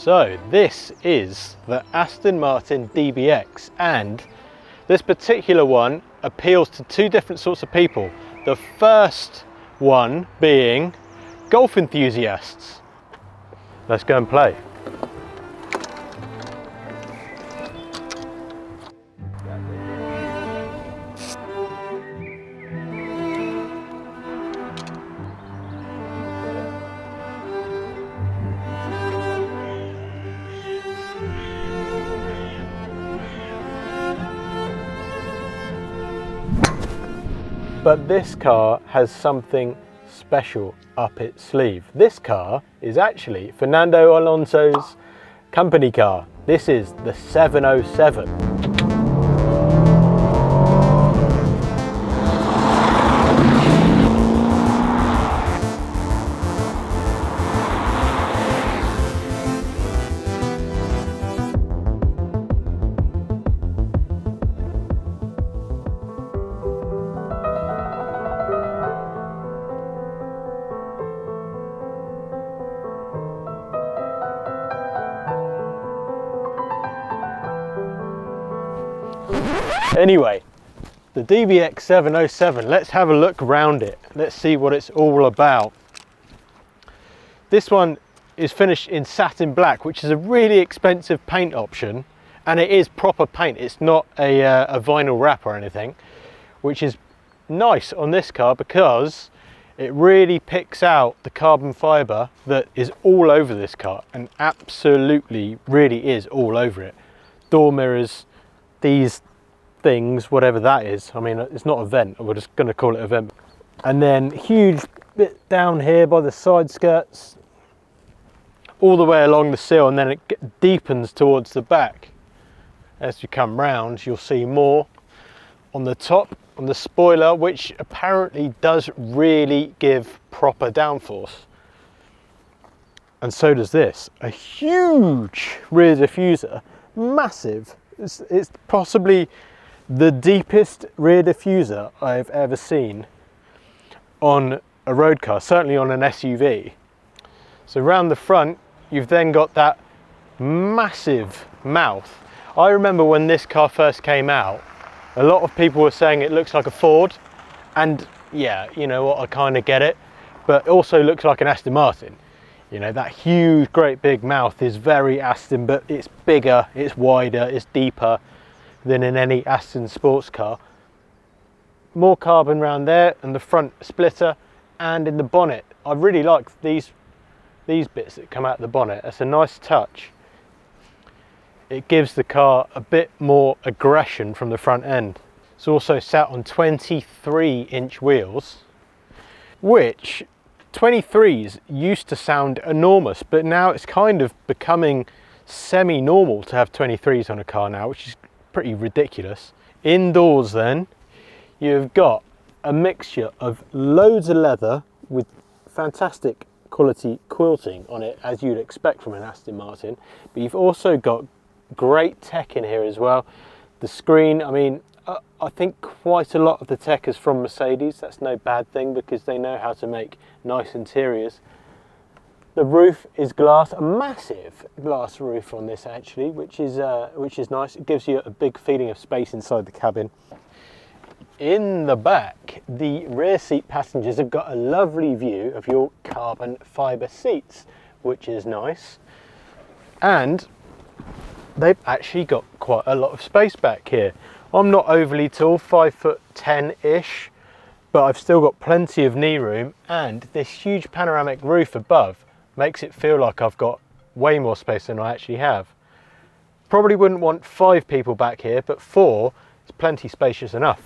So this is the Aston Martin DBX, and this particular one appeals to two different sorts of people. The first one being golf enthusiasts. Let's go and play. But this car has something special up its sleeve. This car is actually Fernando Alonso's company car. This is the 707. Anyway, the DBX 707, let's have a look around it. Let's see what it's all about. This one is finished in satin black, which is a really expensive paint option, and it is proper paint. It's not a vinyl wrap or anything, which is nice on this car because it really picks out the carbon fibre that is all over this car, and absolutely really is all over it. Door mirrors, these things, whatever that is, I mean, it's not a vent, we're just going to call it a vent. And then huge bit down here by the side skirts, all the way along the sill, and then it deepens towards the back. As you come round, you'll see more on the top, on the spoiler, which apparently does really give proper downforce. And so does this. A huge rear diffuser, massive. It's possibly the deepest rear diffuser I've ever seen on a road car, certainly on an SUV. So around the front, you've then got that massive mouth. I remember when this car first came out, a lot of people were saying it looks like a Ford, and yeah, you know what, I kind of get it, but it also looks like an Aston Martin. You know, that huge, great big mouth is very Aston, but it's bigger, it's wider, it's deeper than in any Aston sports car. More carbon around there, and the front splitter, and in the bonnet. I really like these bits that come out the bonnet. It's a nice touch. It gives the car a bit more aggression from the front end. It's also sat on 23-inch wheels, which 23s used to sound enormous, but now it's kind of becoming semi-normal to have 23s on a car now, which is pretty ridiculous. Indoors then, you've got a mixture of loads of leather with fantastic quality quilting on it, as you'd expect from an Aston Martin, but you've also got great tech in here as well. The screen, I mean, I think quite a lot of the tech is from Mercedes. That's no bad thing because they know how to make nice interiors. The roof is glass, a massive glass roof on this actually, which is nice. It gives you a big feeling of space inside the cabin. In the back, the rear seat passengers have got a lovely view of your carbon fibre seats, which is nice. And they've actually got quite a lot of space back here. I'm not overly tall, 5'10"-ish, but I've still got plenty of knee room, and this huge panoramic roof above makes it feel like I've got way more space than I actually have. Probably wouldn't want 5 people back here, but 4 is plenty spacious enough.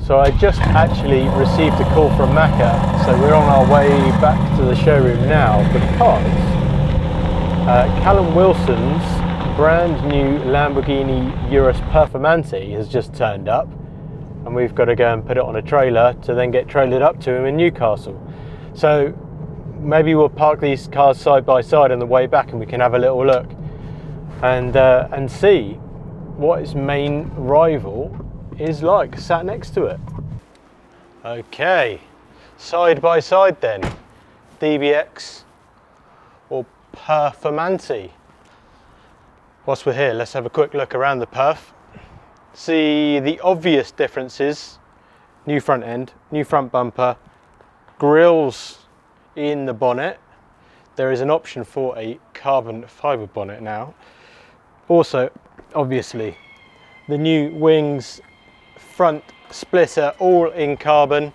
So I just actually received a call from Macca, so we're on our way back to the showroom now because Callum Wilson's brand new Lamborghini Urus Performante has just turned up, and we've got to go and put it on a trailer to then get trailered up to him in Newcastle. So maybe we'll park these cars side by side on the way back and we can have a little look and see what its main rival is like, sat next to it. Okay, side by side then, DBX, or Performante. Whilst we're here, let's have a quick look around the Perf. See the obvious differences. New front end, new front bumper, grills in the bonnet. There is an option for a carbon fibre bonnet now. Also, obviously, the new wings, front splitter, all in carbon.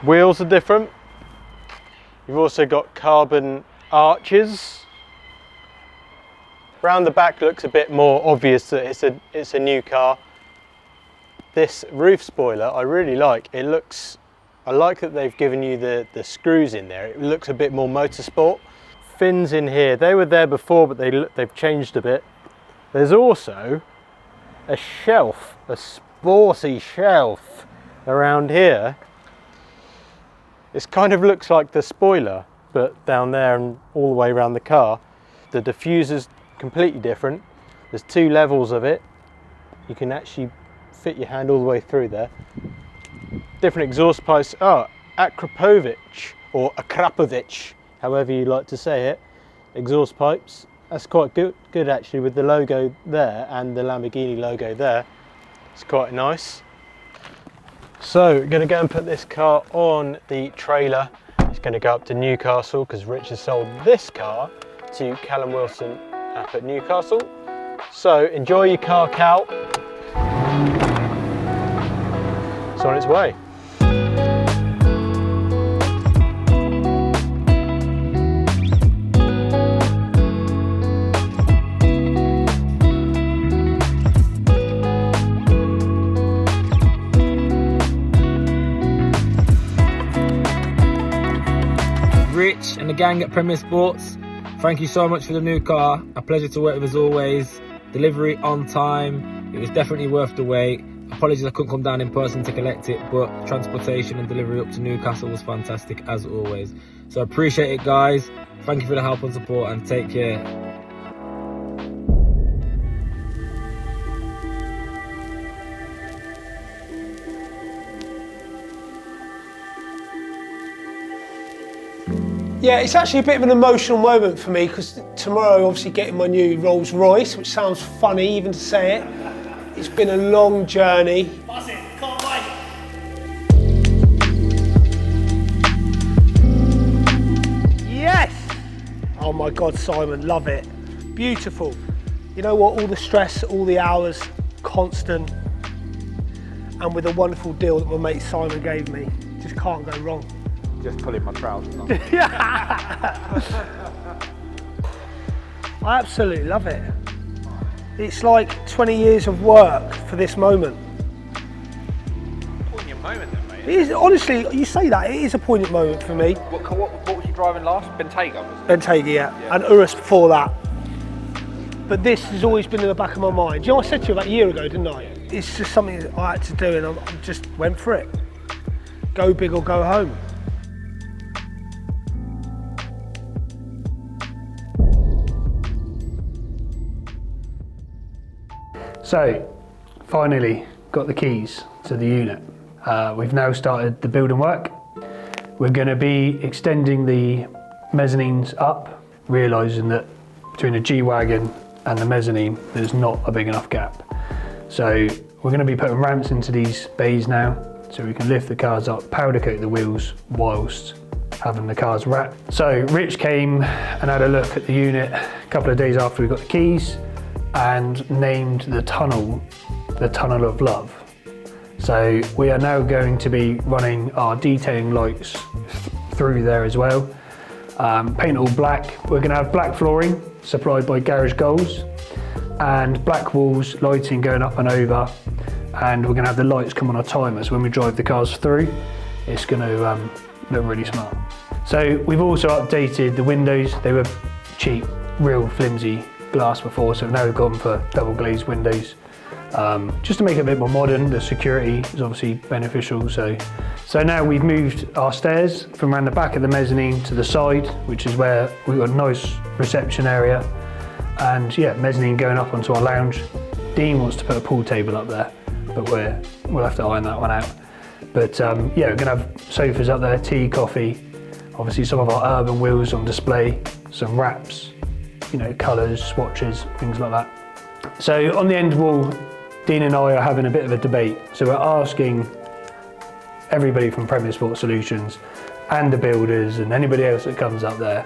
Wheels are different. You've also got carbon arches. Round the back looks a bit more obvious that it's a new car. This roof spoiler I really like. I like that they've given you the screws in there. It looks a bit more motorsport. Fins in here, they were there before, but they've changed a bit. There's also a shelf, a sporty shelf around here. This kind of looks like the spoiler, but down there and all the way around the car. The diffuser's completely different. There's 2 levels of it. You can actually fit your hand all the way through there. Different exhaust pipes. Oh, Akrapovic or Akrapovic, however you like to say it. Exhaust pipes. That's quite good actually, with the logo there and the Lamborghini logo there. It's quite nice. So we're going to go and put this car on the trailer. It's going to go up to Newcastle because Rich has sold this car to Callum Wilson up at Newcastle. So enjoy your car, Cal. It's on its way. Rich and the gang at Premier Sports, thank you so much for the new car. A pleasure to work with as always. Delivery on time. It was definitely worth the wait. Apologies I couldn't come down in person to collect it, but transportation and delivery up to Newcastle was fantastic as always. So appreciate it, guys. Thank you for the help and support, and take care. Yeah, it's actually a bit of an emotional moment for me because tomorrow obviously getting my new Rolls Royce, which sounds funny even to say it. It's been a long journey. That's it, can't wait. Yes! Oh my God, Simon, love it. Beautiful. You know what, all the stress, all the hours, constant, and with a wonderful deal that my mate Simon gave me, just can't go wrong. Just pulling my trousers on. I absolutely love it. It's like 20 years of work for this moment. Poignant moment then, mate. It is, honestly, you say that, it is a poignant moment for me. What was you driving last? Bentayga, was it? Bentayga, yeah, and Urus before that. But this has always been in the back of my mind. Do you know what I said to you about a year ago, didn't I? It's just something that I had to do and I just went for it. Go big or go home. So, finally got the keys to the unit. We've now started the building work. We're going to be extending the mezzanines up, realising that between the G-Wagon and the mezzanine there's not a big enough gap. So we're going to be putting ramps into these bays now so we can lift the cars up, powder coat the wheels whilst having the cars wrapped. So Rich came and had a look at the unit a couple of days after we got the keys and named the tunnel of love. So we are now going to be running our detailing lights through there as well. Paint all black. We're going to have black flooring supplied by Garage Goals and black walls, lighting going up and over, and we're going to have the lights come on a timer so when we drive the cars through it's going to look really smart. So we've also updated the windows. They were cheap, real flimsy glass before, so now we've gone for double glazed windows just to make it a bit more modern. The security is obviously beneficial. So now we've moved our stairs from around the back of the mezzanine to the side, which is where we've got a nice reception area, and yeah, mezzanine going up onto our lounge. Dean wants to put a pool table up there, but we'll have to iron that one out. But yeah, we're gonna have sofas up there, tea, coffee, obviously some of our urban wheels on display, some wraps, you know, colours, swatches, things like that. So on the end wall, Dean and I are having a bit of a debate. So we're asking everybody from Premier Sport Solutions and the builders and anybody else that comes up there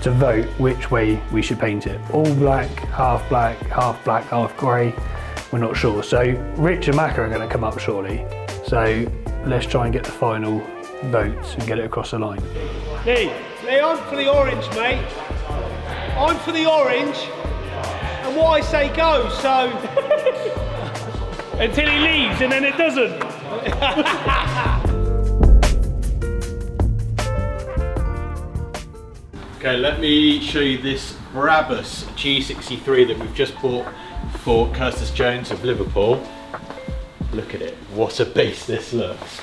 to vote which way we should paint it. All black, half black, half grey. We're not sure. So Rich and Macca are going to come up shortly. So let's try and get the final votes and get it across the line. Lee, I'm for the orange, mate. I'm for the orange, and what I say goes, so... Until he leaves and then it doesn't. Okay, let me show you this Brabus G63 that we've just bought for Curtis Jones of Liverpool. Look at it, what a beast this looks.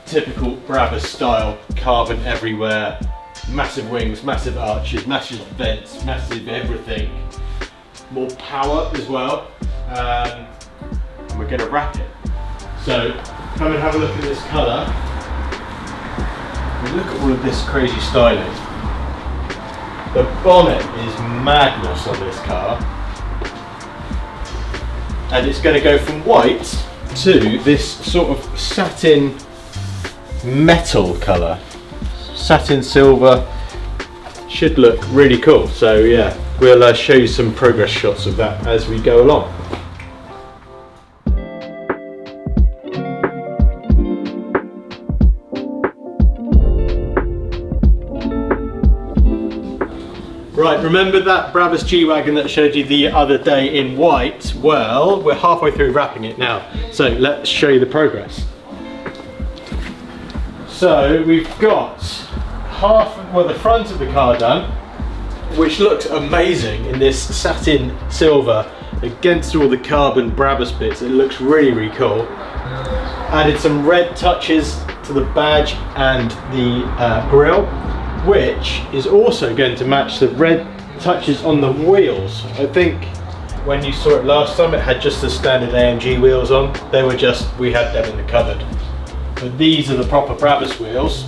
Typical Brabus style, carbon everywhere, massive wings, massive arches, massive vents, massive everything. More power as well, and we're going to wrap it. So come and have a look at this colour. I mean, look at all of this crazy styling. The bonnet is madness on this car, and it's going to go from white to this sort of satin metal colour. Satin silver, should look really cool. So yeah, we'll show you some progress shots of that as we go along. Right, remember that Brabus G-Wagon that I showed you the other day in white? Well, we're halfway through wrapping it now, so let's show you the progress. So we've got the front of the car done, which looks amazing in this satin silver against all the carbon Brabus bits. It looks really, really cool. Added some red touches to the badge and the grille, which is also going to match the red touches on the wheels. I think when you saw it last time, it had just the standard AMG wheels on. They were just, we had them in the cupboard. But these are the proper Brabus wheels.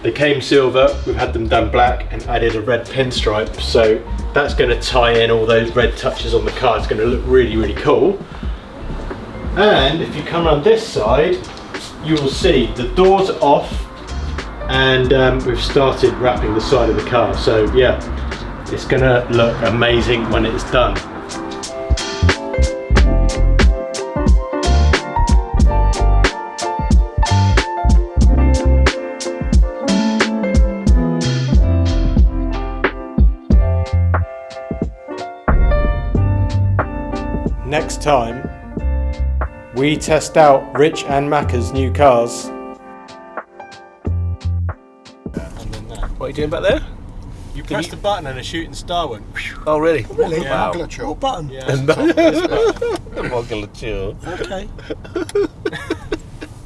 They came silver, we've had them done black and added a red pinstripe. So that's going to tie in all those red touches on the car. It's going to look really, really cool. And if you come around this side, you will see the doors are off, and we've started wrapping the side of the car. So yeah, it's gonna look amazing when it's done. Next time, we test out Rich and Macca's new cars. What are you doing back there? You pressed a button and a shooting star went. Oh really? Really? Yeah. What button? Yeah. Okay.